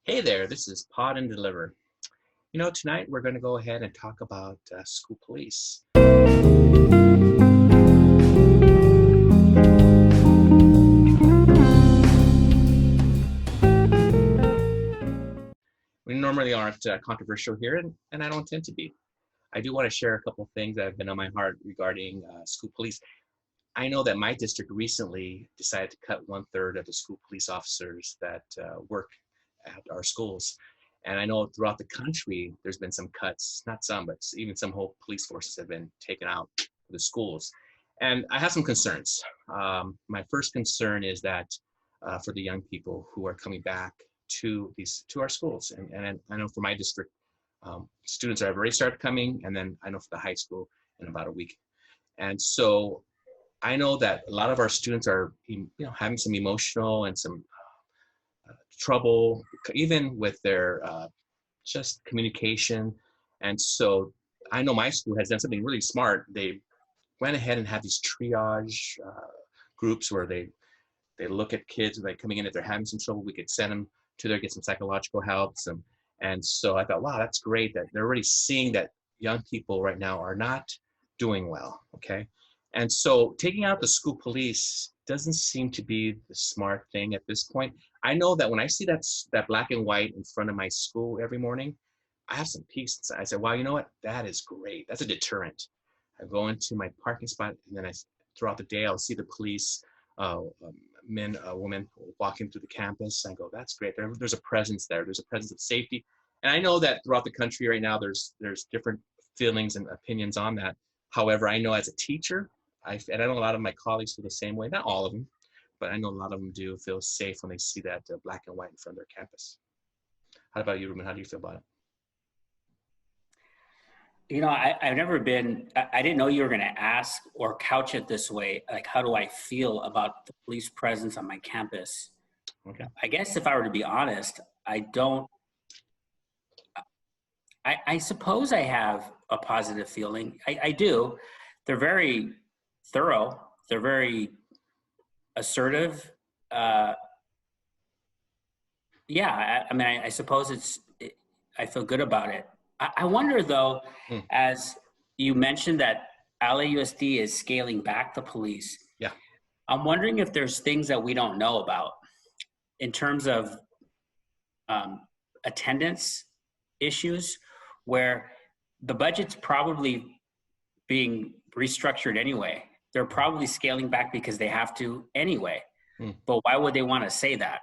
Hey there, this is Pod and Deliver. You know, tonight we're going to go ahead and talk about school police. We normally aren't controversial here, and I don't tend to be. I do want to share a couple of things that have been on my heart regarding school police. I know that my district recently decided to cut 1/3 of the school police officers that work at our schools. And I know throughout the country, there's been some cuts, not some, but even some whole police forces have been taken out of the schools. And I have some concerns. My first concern is that for the young people who are coming back to our schools. And I know for my district, students have already started coming, and then I know for the high school in about a week. And so I know that a lot of our students are, having some emotional and some trouble, even with their just communication. And so I know my school has done something really smart. They went ahead and had these triage groups where they look at kids like coming in. If they're having some trouble, we could send them to there, get some psychological help. And so I thought, wow, that's great that they're already seeing that young people right now are not doing well, okay? And so taking out the school police doesn't seem to be the smart thing at this point. I know that when I see that black and white in front of my school every morning, I have some peace inside. I say, wow, you know what? That is great. That's a deterrent. I go into my parking spot, and then throughout the day, I'll see the police, men, women walking through the campus. I go, that's great. There's a presence there. There's a presence of safety. And I know that throughout the country right now, there's different feelings and opinions on that. However, I know as a teacher, and I know a lot of my colleagues feel the same way. Not all of them, but I know a lot of them do feel safe when they see that black and white in front of their campus. How about you, Ruben? How do you feel about it? You know, I've never been, I didn't know you were going to ask or couch it this way. Like, how do I feel about the police presence on my campus? Okay. I guess if I were to be honest, I suppose I have a positive feeling. I do. They're very thorough. They're very assertive. I suppose I feel good about it. I wonder though, as you mentioned that LAUSD is scaling back the police. Yeah. I'm wondering if there's things that we don't know about in terms of attendance issues, where the budget's probably being restructured anyway. They're probably scaling back because they have to anyway. But why would they want to say that?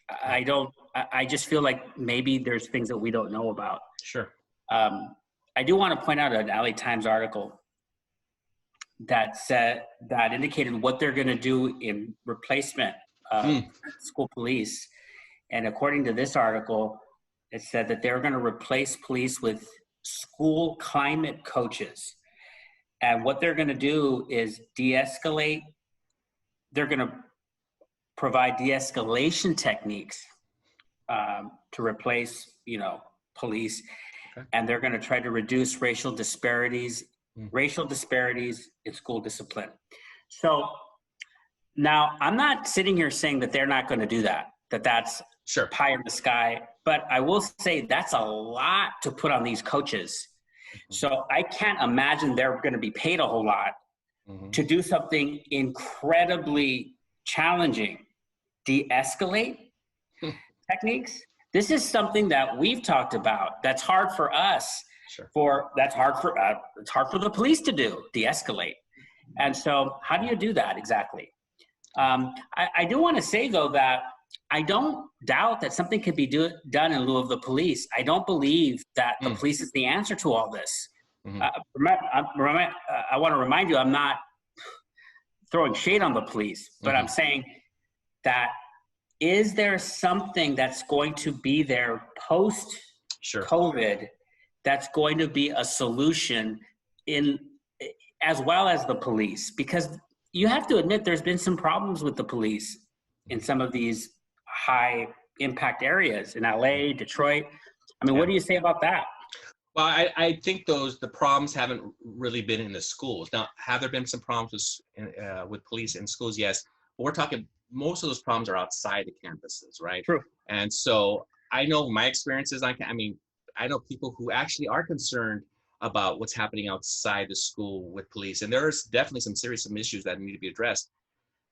I just feel like maybe there's things that we don't know about. Sure. I do want to point out an LA Times article that indicated what they're going to do in replacement of school police. And according to this article, it said that they're going to replace police with school climate coaches. And what they're going to do is de-escalate. They're going to provide de-escalation techniques to replace, police. Okay. And they're going to try to reduce racial disparities in school discipline. So now I'm not sitting here saying that they're not going to do that, that's sure pie in the sky, but I will say that's a lot to put on these coaches. So I can't imagine they're going to be paid a whole lot to do something incredibly challenging, de-escalate techniques. This is something that we've talked about. That's hard for us. Sure. It's hard for the police to do, de-escalate. And so how do you do that exactly? I do want to say though that I don't doubt that something could be done in lieu of the police. I don't believe that the police is the answer to all this. I want to remind you, I'm not throwing shade on the police, but I'm saying that is there something that's going to be there post-COVID that's going to be a solution as well as the police? Because you have to admit there's been some problems with the police in some of these high impact areas in LA, Detroit. I mean, what do you say about that? Well, I think the problems haven't really been in the schools. Now, have there been some problems with police in schools? Yes. But we're talking, most of those problems are outside the campuses, right? True. And so I know my experiences. I mean, I know people who actually are concerned about what's happening outside the school with police, and there's definitely some issues that need to be addressed.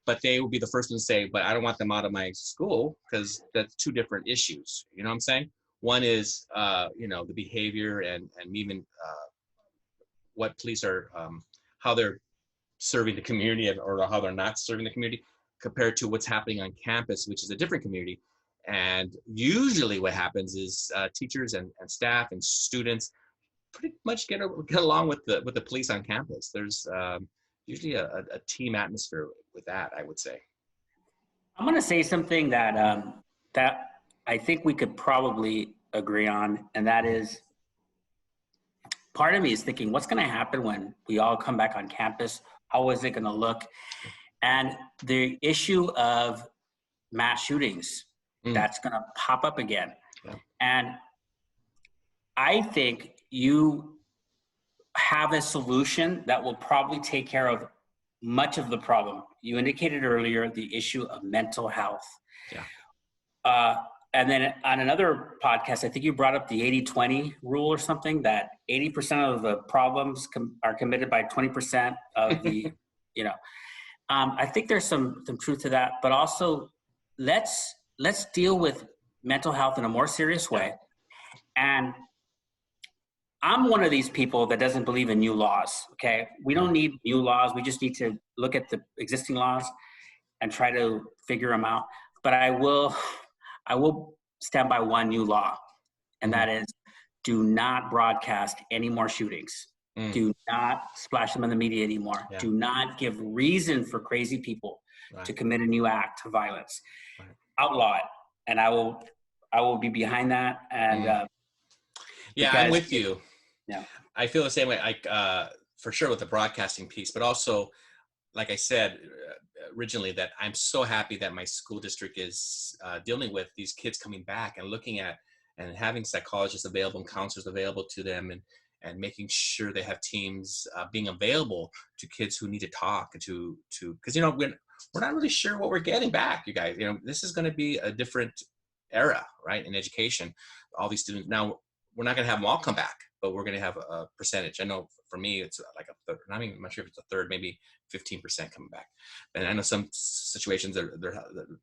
But they will be the first one to say, "But I don't want them out of my school because that's two different issues." You know what I'm saying? One is, the behavior and even what police are, how they're serving the community or how they're not serving the community compared to what's happening on campus, which is a different community. And usually what happens is teachers and staff and students pretty much get along with the police on campus. There's usually a team atmosphere with that, I would say. I'm going to say something that I think we could probably agree on, and that is, part of me is thinking, what's going to happen when we all come back on campus? How is it going to look? And the issue of mass shootings, that's going to pop up again. Yeah. And I think you have a solution that will probably take care of much of the problem. You indicated earlier the issue of mental health. Yeah. And then on another podcast, I think you brought up the 80-20 rule or something, that 80% of the problems are committed by 20% of the, I think there's some truth to that, but also let's deal with mental health in a more serious way. And I'm one of these people that doesn't believe in new laws, okay? We don't need new laws. We just need to look at the existing laws and try to figure them out. But I will stand by one new law, and that is, do not broadcast any more shootings. Do not splash them in the media anymore. Yeah. Do not give reason for crazy people to commit a new act of violence. Outlaw it. And I will be behind that. And I'm with you. Yeah, I feel the same way. For sure with the broadcasting piece, but also, like I said originally, that I'm so happy that my school district is dealing with these kids coming back and looking at and having psychologists available and counselors available to them, and making sure they have teams being available to kids who need to talk to because we're not really sure what we're getting back, you guys. This is going to be a different era, right, in education. All these students now, we're not going to have them all come back, but we're going to have a percentage. I know for me, it's like a third. I'm not sure if it's a third, maybe 15% coming back. And I know some situations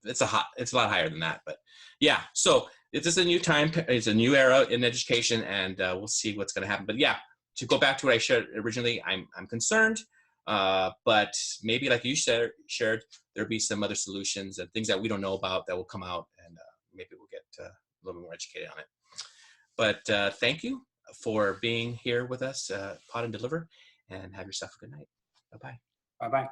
it's a lot higher than that. But yeah, so it's just a new time. It's a new era in education, and we'll see what's going to happen. But yeah, to go back to what I shared originally, I'm concerned. But maybe, like you shared, there'll be some other solutions and things that we don't know about that will come out, and maybe we'll get a little bit more educated on it. But thank you for being here with us, Pod and Deliver, and have yourself a good night. Bye-bye. Bye-bye.